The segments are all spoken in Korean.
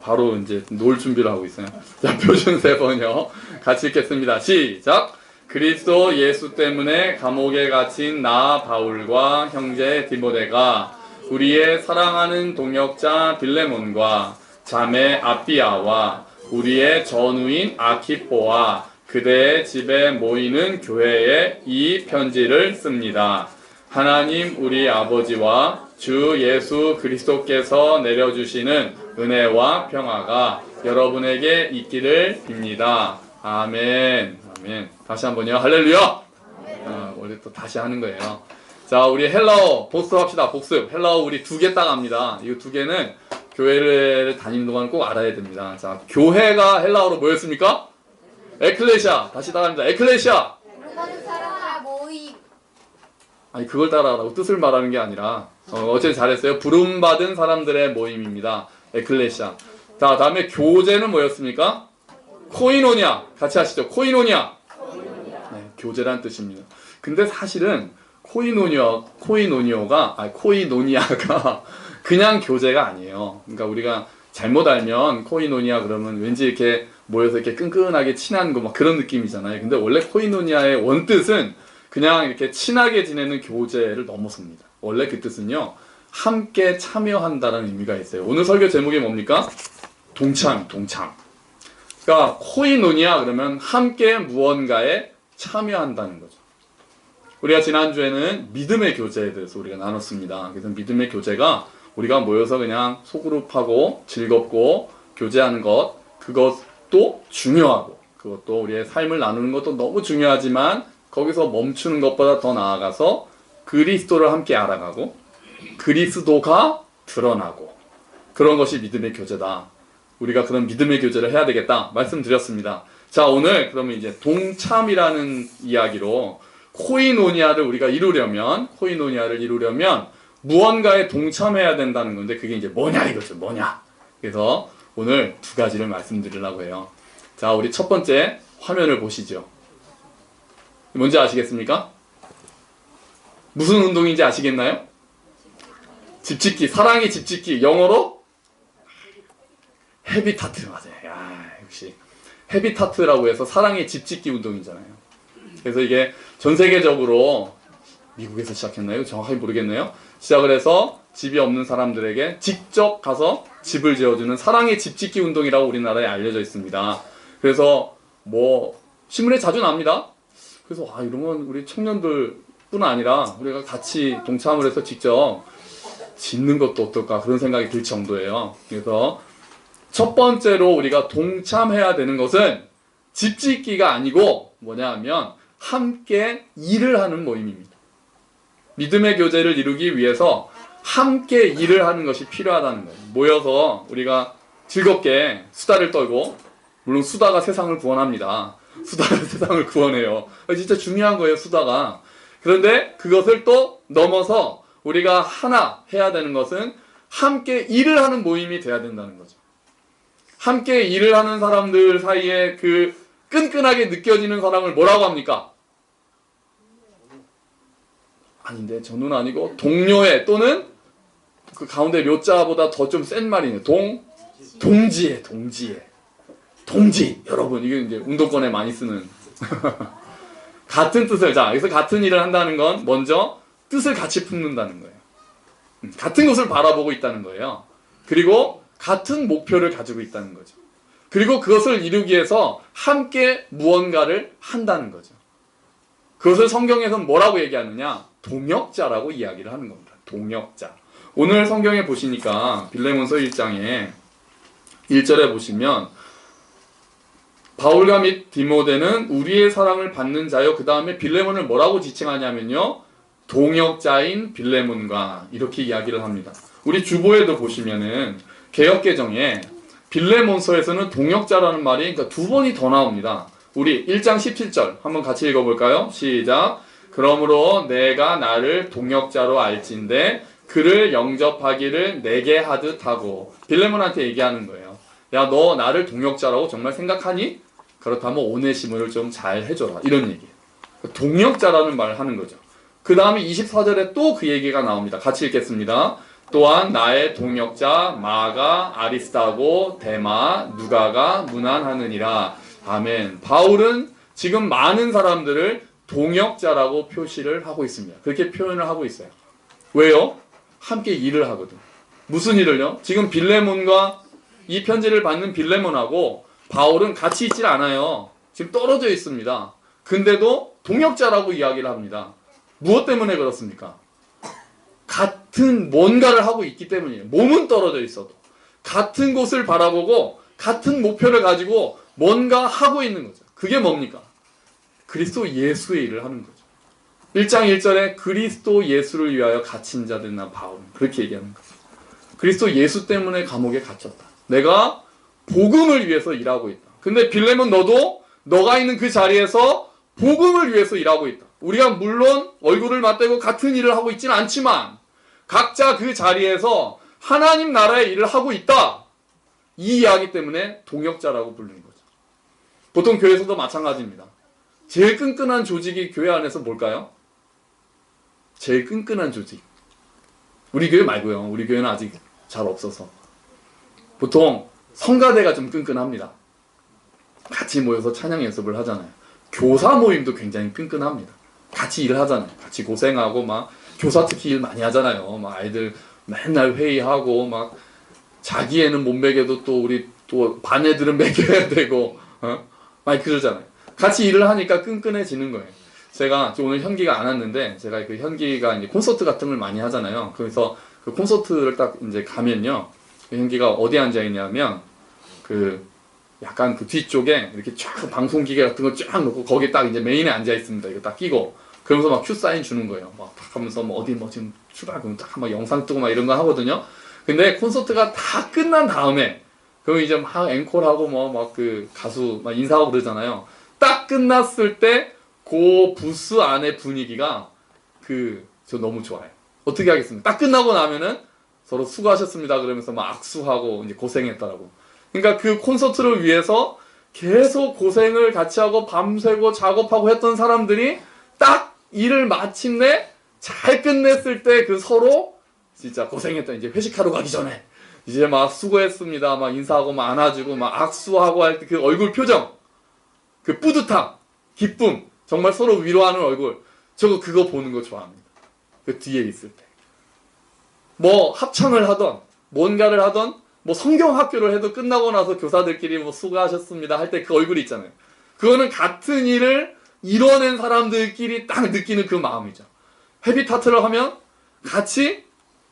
바로 이제 놀 준비를 하고 있어요. 자, 표준 세 번요. 같이 읽겠습니다. 시작! 그리스도 예수 때문에 감옥에 갇힌 나 바울과 형제 디모데가 우리의 사랑하는 동역자 빌레몬과 자매 아비아와 우리의 전우인 아키포와 그대의 집에 모이는 교회에 이 편지를 씁니다. 하나님 우리 아버지와 주 예수 그리스도께서 내려주시는 은혜와 평화가 여러분에게 있기를 빕니다. 아멘. 아멘. 다시 한번요. 할렐루야. 우리 또 다시 하는 거예요. 자, 우리 헬라어 복습합시다. 복습. 헬라어 우리 2개 딱 압니다. 이 2개는 교회를 다니는 동안 꼭 알아야 됩니다. 자, 교회가 헬라어로 뭐였습니까? 에클레시아. 다시 따라합니다. 에클레시아. 아니, 그걸 따라하라고 뜻을 말하는 게 아니라 어쨌든 잘했어요. 부름받은 사람들의 모임입니다. 에클레시아. 자, 다음에 교제는 뭐였습니까? 코이노니아. 같이 하시죠. 코이노니아. 네, 교제란 뜻입니다. 근데 사실은 코이노니아가 그냥 교제가 아니에요. 그러니까 우리가 잘못 알면 코이노니아 그러면 왠지 이렇게 모여서 이렇게 끈끈하게 친한 거 막 그런 느낌이잖아요. 근데 원래 코이노니아의 원뜻은 그냥 이렇게 친하게 지내는 교제를 넘어섭니다. 원래 그 뜻은요, 함께 참여한다는 의미가 있어요. 오늘 설교 제목이 뭡니까? 동참. 그러니까 코이노니아 그러면 함께 무언가에 참여한다는 거죠. 우리가 지난주에는 믿음의 교제에 대해서 우리가 나눴습니다. 그래서 믿음의 교제가 우리가 모여서 그냥 소그룹하고 즐겁고 교제하는 것, 그것도 중요하고, 그것도 우리의 삶을 나누는 것도 너무 중요하지만 거기서 멈추는 것보다 더 나아가서 그리스도를 함께 알아가고 그리스도가 드러나고, 그런 것이 믿음의 교제다. 우리가 그런 믿음의 교제를 해야 되겠다 말씀드렸습니다. 자, 오늘 그러면 이제 동참이라는 이야기로 코이노니아를 이루려면 무언가에 동참해야 된다는 건데, 그게 이제 뭐냐 이거죠. 뭐냐. 그래서 오늘 2가지를 말씀드리려고 해요. 자, 우리 첫 번째 화면을 보시죠. 뭔지 아시겠습니까? 무슨 운동인지 아시겠나요? 집짓기, 사랑의 집짓기. 영어로 헤비타트. 맞아요. 야, 역시 헤비타트라고 해서 사랑의 집짓기 운동이잖아요. 그래서 이게 전 세계적으로, 미국에서 시작했나요? 정확하게 모르겠네요. 시작을 해서 집이 없는 사람들에게 직접 가서 집을 지어주는 사랑의 집짓기 운동이라고 우리나라에 알려져 있습니다. 그래서 신문에 자주 납니다. 그래서 이런 건 우리 청년들뿐 아니라 우리가 같이 동참을 해서 직접 짓는 것도 어떨까, 그런 생각이 들 정도예요. 그래서 첫 번째로 우리가 동참해야 되는 것은 집짓기가 아니고 뭐냐 하면 함께 일을 하는 모임입니다. 믿음의 교제를 이루기 위해서 함께 일을 하는 것이 필요하다는 거예요. 모여서 우리가 즐겁게 수다를 떨고, 물론 수다가 세상을 구원합니다. 수다가 세상을 구원해요. 진짜 중요한 거예요, 수다가. 그런데 그것을 또 넘어서 우리가 하나 해야 되는 것은 함께 일을 하는 모임이 돼야 된다는 거죠. 함께 일을 하는 사람들 사이에 그 끈끈하게 느껴지는 사람을 뭐라고 합니까? 아닌데, 전우는 아니고 동료애, 또는 그 가운데 묘자보다 더 좀 센 말이네요. 동지애. 동지. 여러분, 이게 이제 운동권에 많이 쓰는 같은 뜻을, 자, 여기서 같은 일을 한다는 건 먼저 뜻을 같이 품는다는 거예요. 같은 것을 바라보고 있다는 거예요. 그리고 같은 목표를 가지고 있다는 거죠. 그리고 그것을 이루기 위해서 함께 무언가를 한다는 거죠. 그것을 성경에서는 뭐라고 얘기하느냐? 동역자라고 이야기를 하는 겁니다. 동역자. 오늘 성경에 보시니까 빌레몬서 1장에 1절에 보시면 바울과 및 디모데는 우리의 사랑을 받는 자요. 그 다음에 빌레몬을 뭐라고 지칭하냐면요, 동역자인 빌레몬과 이렇게 이야기를 합니다. 우리 주보에도 보시면은 개역개정에 빌레몬서에서는 동역자라는 말이 그러니까 2번이 더 나옵니다. 우리 1장 17절 한번 같이 읽어볼까요? 시작. 그러므로 내가 나를 동역자로 알진대 그를 영접하기를 내게 하듯 하고, 빌레몬한테 얘기하는 거예요. 야, 너 나를 동역자라고 정말 생각하니? 그렇다면 오네시모를 좀 잘 해줘라, 이런 얘기예요. 동역자라는 말을 하는 거죠. 그 다음에 24절에 또 그 얘기가 나옵니다. 같이 읽겠습니다. 또한 나의 동역자 마가, 아리스타고, 데마, 누가가 문안하느니라. 아멘. 바울은 지금 많은 사람들을 동역자라고 표시를 하고 있습니다. 그렇게 표현을 하고 있어요. 왜요? 함께 일을 하거든. 무슨 일을요? 지금 빌레몬과 이 편지를 받는 빌레몬하고 바울은 같이 있질 않아요. 지금 떨어져 있습니다. 근데도 동역자라고 이야기를 합니다. 무엇 때문에 그렇습니까? 같은 뭔가를 하고 있기 때문이에요. 몸은 떨어져 있어도 같은 곳을 바라보고 같은 목표를 가지고 뭔가 하고 있는 거죠. 그게 뭡니까? 그리스도 예수의 일을 하는 거죠. 1장 1절에 그리스도 예수를 위하여 갇힌 자들 나 바울은 그렇게 얘기하는 거죠. 그리스도 예수 때문에 감옥에 갇혔다. 내가 복음을 위해서 일하고 있다. 근데 빌레몬 너도 너가 있는 그 자리에서 복음을 위해서 일하고 있다. 우리가 물론 얼굴을 맞대고 같은 일을 하고 있지는 않지만 각자 그 자리에서 하나님 나라의 일을 하고 있다. 이 이야기 때문에 동역자라고 부르는 거죠. 보통 교회에서도 마찬가지입니다. 제일 끈끈한 조직이 교회 안에서 뭘까요? 제일 끈끈한 조직. 우리 교회 말고요. 우리 교회는 아직 잘 없어서. 보통 성가대가 좀 끈끈합니다. 같이 모여서 찬양 연습을 하잖아요. 교사 모임도 굉장히 끈끈합니다. 같이 일을 하잖아요. 같이 고생하고 막 교사 특히 일 많이 하잖아요. 막 아이들 맨날 회의하고 막 자기애는 못 먹여도 또 우리 또 반 애들은 먹여야 되고 막 그러잖아요. 같이 일을 하니까 끈끈해지는 거예요. 제가 오늘 현기가 안 왔는데 제가 그 현기가 이제 콘서트 같은 걸 많이 하잖아요. 그래서 그 콘서트를 딱 이제 가면요. 그 현기가 어디 앉아 있냐면 그 약간 그 뒤쪽에 이렇게 쫙 방송기계 같은 거 쫙 놓고 거기 딱 이제 메인에 앉아 있습니다. 이거 딱 끼고 그러면서 막 큐 사인 주는 거예요. 막 딱 하면서 뭐 어디 뭐 지금 출발 그러면 딱 막 영상 뜨고 막 이런 거 하거든요. 근데 콘서트가 다 끝난 다음에 그럼 이제 막 앵콜하고 뭐 막 그 가수 막 인사하고 그러잖아요. 딱 끝났을 때 그 부스 안의 분위기가 저 너무 좋아요. 어떻게 하겠습니까? 딱 끝나고 나면은 서로 수고하셨습니다 그러면서 막 악수하고 이제 고생했다라고. 그러니까 그 콘서트를 위해서 계속 고생을 같이 하고 밤새고 작업하고 했던 사람들이 딱 일을 마침내 잘 끝냈을 때 그 서로 진짜 고생했다. 이제 회식하러 가기 전에 이제 막 수고했습니다. 막 인사하고 막 안아주고 막 악수하고 할 때 그 얼굴 표정, 그 뿌듯함, 기쁨, 정말 서로 위로하는 얼굴. 그거 보는 거 좋아합니다. 그 뒤에 있을 때. 뭐 합창을 하던 뭔가를 하던 뭐 성경 학교를 해도 끝나고 나서 교사들끼리 뭐 수고하셨습니다 할 때 그 얼굴이 있잖아요. 그거는 같은 일을 이뤄낸 사람들끼리 딱 느끼는 그 마음이죠. 헤비타트를 하면 같이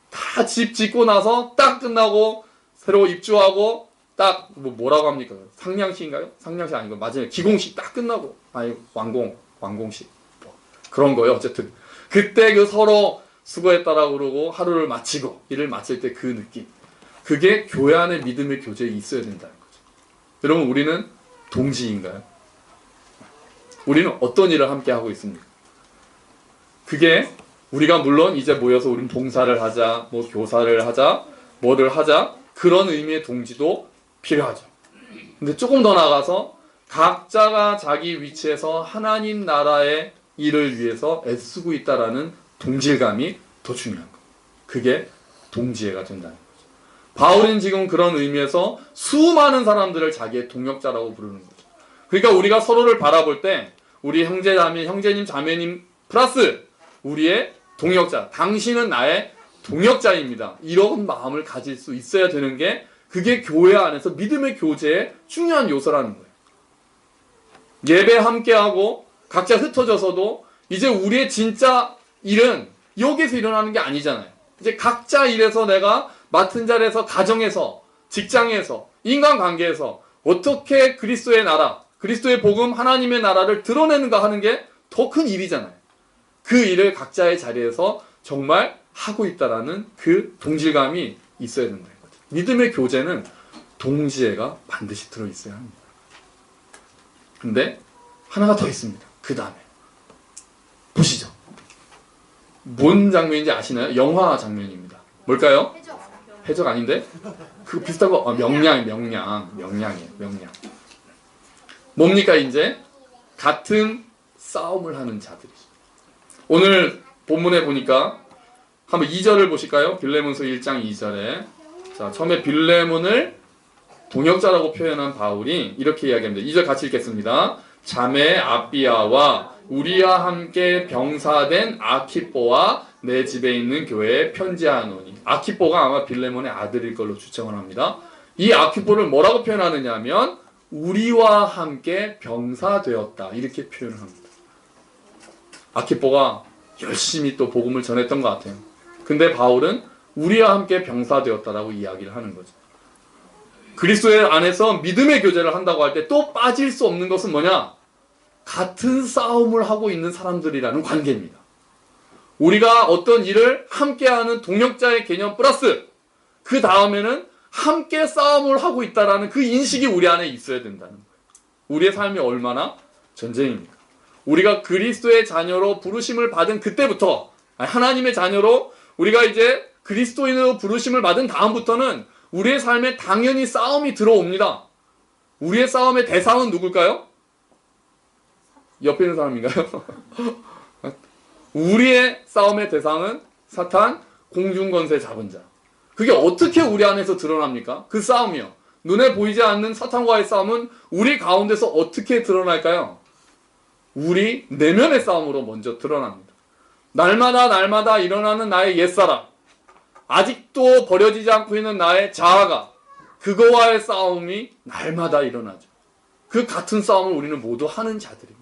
다 집 짓고 나서 딱 끝나고 새로 입주하고 딱 뭐라고 합니까? 상냥식인가요? 상냥식 아니고 마지막에 기공식 딱 끝나고 아니 완공식 뭐 그런 거예요. 어쨌든 그때 그 서로 수고했다라고 그러고 하루를 마치고 일을 마칠 때 그 느낌, 그게 교회 안의 믿음의 교제에 있어야 된다는 거죠. 여러분 우리는 동지인가요? 우리는 어떤 일을 함께 하고 있습니까? 그게 우리가 물론 이제 모여서 우리는 봉사를 하자, 뭐 교사를 하자, 뭐를 하자 그런 의미의 동지도 필요하죠. 근데 조금 더 나아가서 각자가 자기 위치에서 하나님 나라의 일을 위해서 애쓰고 있다라는 동질감이 더 중요한 거예요. 그게 동지애가 된다는 거죠. 바울은 지금 그런 의미에서 수많은 사람들을 자기의 동역자라고 부르는 거죠. 그러니까 우리가 서로를 바라볼 때 우리 형제님, 자매님 플러스 우리의 동역자, 당신은 나의 동역자입니다. 이런 마음을 가질 수 있어야 되는 게 그게 교회 안에서 믿음의 교제의 중요한 요소라는 거예요. 예배 함께하고 각자 흩어져서도 이제 우리의 진짜 일은 여기서 일어나는 게 아니잖아요. 이제 각자 일에서 내가 맡은 자리에서 가정에서 직장에서 인간관계에서 어떻게 그리스도의 나라, 그리스도의 복음, 하나님의 나라를 드러내는가 하는 게 더 큰 일이잖아요. 그 일을 각자의 자리에서 정말 하고 있다라는 그 동질감이 있어야 된다는 거죠. 믿음의 교제는 동지애가 반드시 들어있어야 합니다. 근데 하나가 더 있습니다. 그 다음에 보시죠. 뭔 장면인지 아시나요? 영화 장면입니다. 뭘까요? 해적 아닌데? 그거 비슷한 거 명량이에요. 뭡니까 이제? 같은 싸움을 하는 자들이죠. 오늘 본문에 보니까 한번 2절을 보실까요? 빌레몬서 1장 2절에. 자, 처음에 빌레몬을 동역자라고 표현한 바울이 이렇게 이야기합니다. 2절 같이 읽겠습니다. 자매 아비아와 우리와 함께 병사된 아키뽀와 내 집에 있는 교회에 편지하노니. 아키뽀가 아마 빌레몬의 아들일 걸로 추정을 합니다. 이 아키뽀를 뭐라고 표현하느냐 하면 우리와 함께 병사되었다 이렇게 표현을 합니다. 아키뽀가 열심히 또 복음을 전했던 것 같아요. 근데 바울은 우리와 함께 병사되었다라고 이야기를 하는 거죠. 그리스도의 안에서 믿음의 교제를 한다고 할 때 또 빠질 수 없는 것은 뭐냐? 같은 싸움을 하고 있는 사람들이라는 관계입니다. 우리가 어떤 일을 함께하는 동역자의 개념 플러스 그 다음에는 함께 싸움을 하고 있다라는 그 인식이 우리 안에 있어야 된다는 거예요. 우리의 삶이 얼마나 전쟁입니까? 우리가 그리스도의 자녀로 부르심을 받은 그때부터 하나님의 자녀로 우리가 이제 그리스도인으로 부르심을 받은 다음부터는 우리의 삶에 당연히 싸움이 들어옵니다. 우리의 싸움의 대상은 누굴까요? 옆에 있는 사람인가요? 우리의 싸움의 대상은 사탄, 공중권세 잡은 자. 그게 어떻게 우리 안에서 드러납니까? 그 싸움이요. 눈에 보이지 않는 사탄과의 싸움은 우리 가운데서 어떻게 드러날까요? 우리 내면의 싸움으로 먼저 드러납니다. 날마다 일어나는 나의 옛사람, 아직도 버려지지 않고 있는 나의 자아가 그거와의 싸움이 날마다 일어나죠. 그 같은 싸움을 우리는 모두 하는 자들입니다.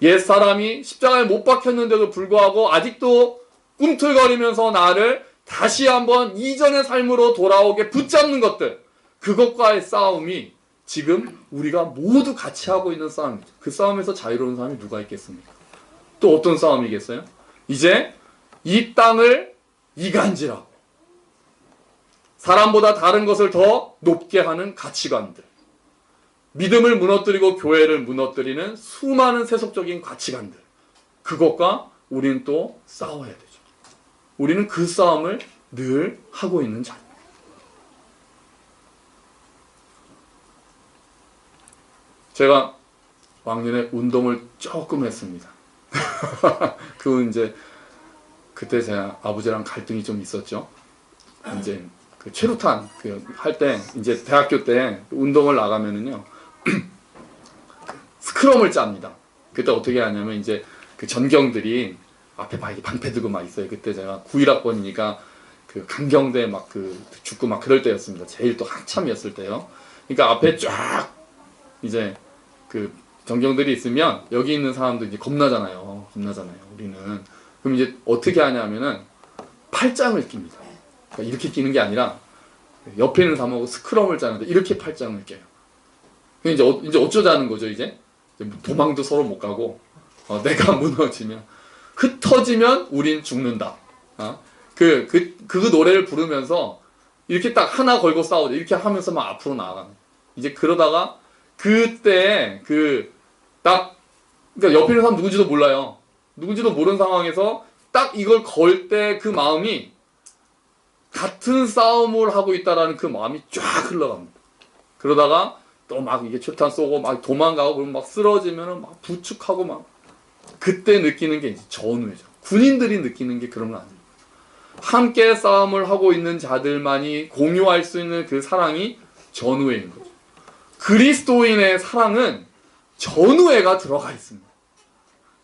옛사람이 십자가에 못 박혔는데도 불구하고 아직도 꿈틀거리면서 나를 다시 한번 이전의 삶으로 돌아오게 붙잡는 것들, 그것과의 싸움이 지금 우리가 모두 같이 하고 있는 싸움이죠. 그 싸움에서 자유로운 사람이 누가 있겠습니까? 또 어떤 싸움이겠어요? 이제 이 땅을 이간질하고 사람보다 다른 것을 더 높게 하는 가치관들, 믿음을 무너뜨리고 교회를 무너뜨리는 수많은 세속적인 가치관들, 그것과 우리는 또 싸워야 되죠. 우리는 그 싸움을 늘 하고 있는 자입니다. 제가 왕년에 운동을 조금 했습니다. 그때 제가 아버지랑 갈등이 좀 있었죠. 이제 그 최루탄 할 때 이제 대학교 때 운동을 나가면은요 스크럼을 짭니다. 그때 어떻게 하냐면 이제 그 전경들이 앞에 막 방패 들고 막 있어요. 그때 제가 91학번이니까 그 강경대 막 죽고 막 그럴 때였습니다. 제일 또 한참이었을 때요. 그러니까 앞에 쫙 이제 그 전경들이 있으면 여기 있는 사람도 이제 겁나잖아요. 우리는. 그럼 이제 어떻게 하냐면은 팔짱을 낍니다. 그러니까 이렇게 끼는 게 아니라 옆에 있는 사람하고 스크럼을 짜는데 이렇게 팔짱을 껴요. 이제 어쩌자는 거죠, 이제? 도망도 서로 못 가고, 내가 무너지면, 흩어지면 우린 죽는다. 그 노래를 부르면서 이렇게 딱 하나 걸고 싸우죠. 이렇게 하면서 막 앞으로 나아가는. 이제 그러다가 그때 그러니까 옆에 있는 사람 누군지도 몰라요. 누군지도 모르는 상황에서 딱 이걸 걸 때 그 마음이 같은 싸움을 하고 있다라는 그 마음이 쫙 흘러갑니다. 그러다가 또 막 이게 출탄 쏘고 막 도망가고 그러면 막 쓰러지면은 막 부축하고 막 그때 느끼는 게 이제 전우회죠. 군인들이 느끼는 게 그런 거 아닙니다. 함께 싸움을 하고 있는 자들만이 공유할 수 있는 그 사랑이 전우회인 거죠. 그리스도인의 사랑은 전우회가 들어가 있습니다.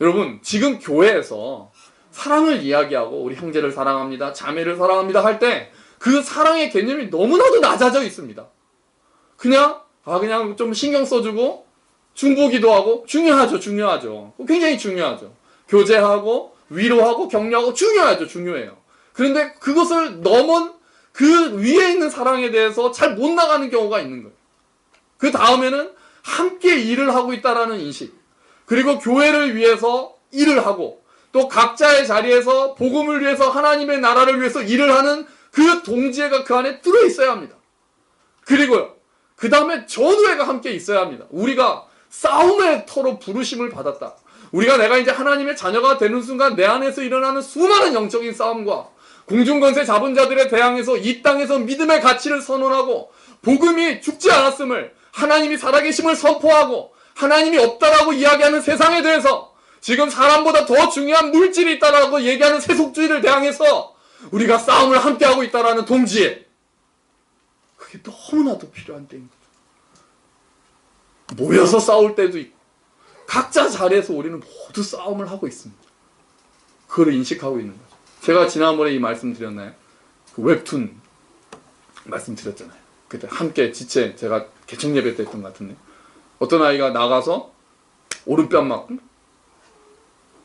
여러분, 지금 교회에서 사랑을 이야기하고 우리 형제를 사랑합니다, 자매를 사랑합니다 할 때 그 사랑의 개념이 너무나도 낮아져 있습니다. 그냥 좀 신경 써주고 중보기도 하고 중요하죠. 굉장히 중요하죠. 교제하고 위로하고 격려하고 중요해요. 그런데 그것을 넘은 그 위에 있는 사랑에 대해서 잘 못 나가는 경우가 있는 거예요. 그 다음에는 함께 일을 하고 있다라는 인식, 그리고 교회를 위해서 일을 하고 또 각자의 자리에서 복음을 위해서 하나님의 나라를 위해서 일을 하는 그 동지애가 그 안에 들어있어야 합니다. 그리고요, 그 다음에 전우애가 함께 있어야 합니다. 우리가 싸움의 터로 부르심을 받았다. 내가 이제 하나님의 자녀가 되는 순간 내 안에서 일어나는 수많은 영적인 싸움과 공중권세 잡은 자들에 대항해서 이 땅에서 믿음의 가치를 선언하고 복음이 죽지 않았음을, 하나님이 살아계심을 선포하고 하나님이 없다라고 이야기하는 세상에 대해서 지금 사람보다 더 중요한 물질이 있다라고 얘기하는 세속주의를 대항해서 우리가 싸움을 함께하고 있다라는 동지애. 그게 너무나도 필요한 때인 거죠. 모여서 싸울 때도 있고 각자 자리에서 우리는 모두 싸움을 하고 있습니다. 그걸 인식하고 있는 거죠. 제가 지난번에 이 말씀 드렸나요? 그 웹툰 말씀드렸잖아요. 그때 함께 지체 제가 개척 예배 때 했던 것 같은데 어떤 아이가 나가서 오른뺨 맞고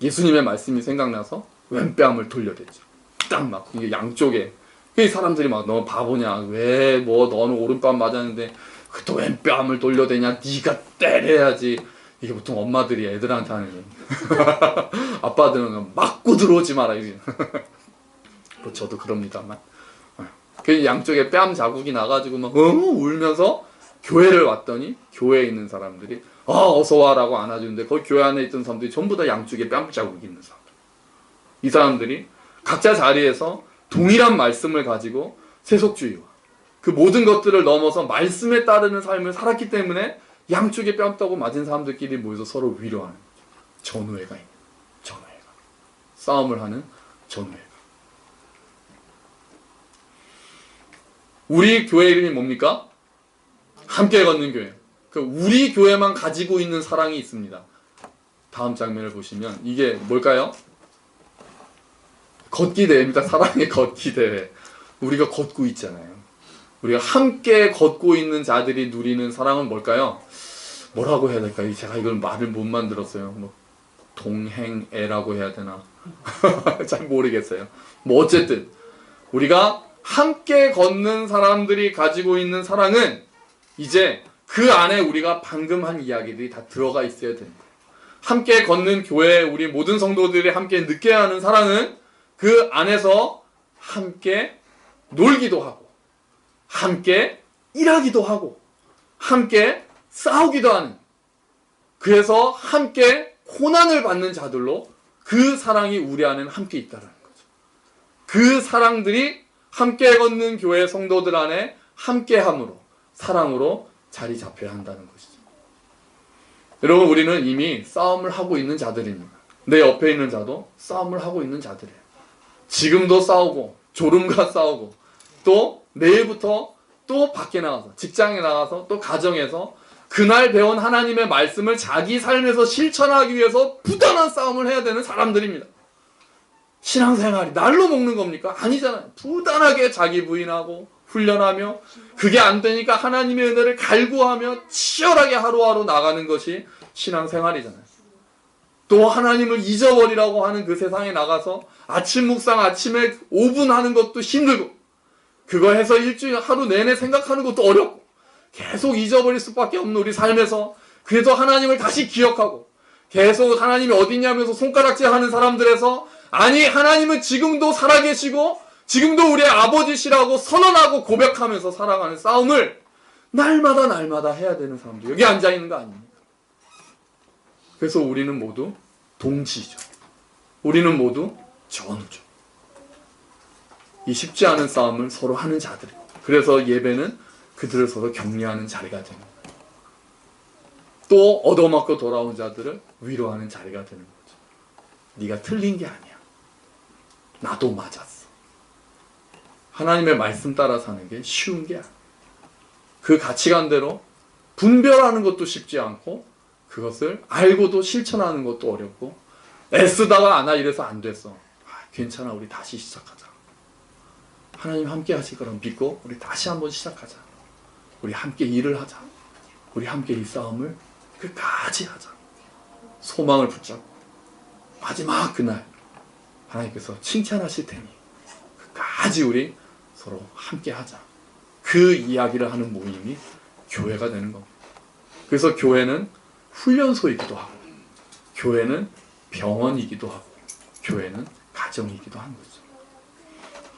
예수님의 말씀이 생각나서 왼뺨을 돌려댔죠. 딱 맞고 이게 양쪽에 이 사람들이 막 너 바보냐 왜 뭐 너는 오른뺨 맞았는데 또 왼뺨을 돌려대냐 네가 때려야지. 이게 보통 엄마들이 애들한테 하는 얘기. 아빠들은 맞고 들어오지 마라 이게. 뭐 저도 그럽니다만 그 양쪽에 뺨 자국이 나가지고 막 울면서 교회를 왔더니 교회에 있는 사람들이 어서 와라고 안아주는데 거기 교회 안에 있던 사람들이 전부 다 양쪽에 뺨 자국이 있는 사람들. 이 사람들이 각자 자리에서 동일한 말씀을 가지고 세속주의와 그 모든 것들을 넘어서 말씀에 따르는 삶을 살았기 때문에 양쪽에 뺨 따고 맞은 사람들끼리 모여서 서로 위로하는 거죠. 전우회가 있는 전우회가. 싸움을 하는 전우회가. 우리 교회 이름이 뭡니까? 함께 걷는 교회. 그 우리 교회만 가지고 있는 사랑이 있습니다. 다음 장면을 보시면 이게 뭘까요? 걷기 대회입니다. 사랑의 걷기 대회. 우리가 걷고 있잖아요. 우리가 함께 걷고 있는 자들이 누리는 사랑은 뭘까요? 뭐라고 해야 될까요? 제가 이걸 말을 못 만들었어요. 뭐 동행애라고 해야 되나? 잘 모르겠어요. 뭐 어쨌든 우리가 함께 걷는 사람들이 가지고 있는 사랑은 이제 그 안에 우리가 방금 한 이야기들이 다 들어가 있어야 됩니다. 함께 걷는 교회 우리 모든 성도들이 함께 느껴야 하는 사랑은 그 안에서 함께 놀기도 하고 함께 일하기도 하고 함께 싸우기도 하는 그래서 함께 고난을 받는 자들로 그 사랑이 우리 안에는 함께 있다는 거죠. 그 사랑들이 함께 걷는 교회 성도들 안에 함께함으로 사랑으로 자리 잡혀야 한다는 것이죠. 여러분 우리는 이미 싸움을 하고 있는 자들입니다. 내 옆에 있는 자도 싸움을 하고 있는 자들이에요. 지금도 싸우고 졸음과 싸우고 또 내일부터 또 밖에 나가서 직장에 나가서 또 가정에서 그날 배운 하나님의 말씀을 자기 삶에서 실천하기 위해서 부단한 싸움을 해야 되는 사람들입니다. 신앙생활이 날로 먹는 겁니까? 아니잖아요. 부단하게 자기 부인하고 훈련하며 그게 안 되니까 하나님의 은혜를 갈구하며 치열하게 하루하루 나가는 것이 신앙생활이잖아요. 또 하나님을 잊어버리라고 하는 그 세상에 나가서 아침 묵상 아침에 5분 하는 것도 힘들고 그거 해서 일주일 하루 내내 생각하는 것도 어렵고 계속 잊어버릴 수밖에 없는 우리 삶에서 그래서 하나님을 다시 기억하고 계속 하나님이 어디냐면서 손가락질 하는 사람들에서 아니 하나님은 지금도 살아계시고 지금도 우리의 아버지시라고 선언하고 고백하면서 살아가는 싸움을 날마다 해야 되는 사람들 여기 앉아있는 거 아닙니까? 그래서 우리는 모두 동지죠. 우리는 모두 전우죠. 이 쉽지 않은 싸움을 서로 하는 자들이고 그래서 예배는 그들을 서로 격려하는 자리가 됩니다. 또 얻어맞고 돌아온 자들을 위로하는 자리가 되는 거죠. 네가 틀린 게 아니야. 나도 맞았어. 하나님의 말씀 따라 사는 게 쉬운 게 아니야. 그 가치관대로 분별하는 것도 쉽지 않고 그것을 알고도 실천하는 것도 어렵고 애쓰다가 나 이래서 안 됐어. 괜찮아 우리 다시 시작하자. 하나님 함께 하실 거라 믿고 우리 다시 한번 시작하자. 우리 함께 일을 하자. 우리 함께 이 싸움을 끝까지 하자. 소망을 붙잡고 마지막 그날 하나님께서 칭찬하실 테니 끝까지 우리 서로 함께 하자. 그 이야기를 하는 모임이 교회가 되는 겁니다. 그래서 교회는 훈련소이기도 하고 교회는 병원이기도 하고 교회는 가정이기도 하는 거죠.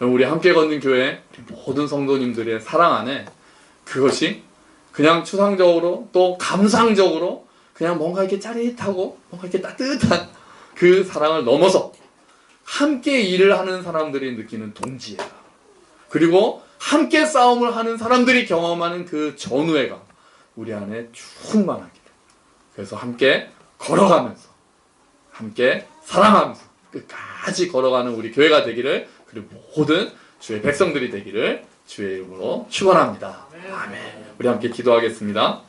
우리 함께 걷는 교회 모든 성도님들의 사랑 안에 그것이 그냥 추상적으로 또 감상적으로 그냥 뭔가 이렇게 짜릿하고 뭔가 이렇게 따뜻한 그 사랑을 넘어서 함께 일을 하는 사람들이 느끼는 동지애가 그리고 함께 싸움을 하는 사람들이 경험하는 그 전우애가 우리 안에 충만하게 돼요. 그래서 함께 걸어가면서 함께 사랑하면서 끝까지 걸어가는 우리 교회가 되기를, 그리고 모든 주의 백성들이 되기를 주의 이름으로 축원합니다. 아멘. 우리 함께 기도하겠습니다.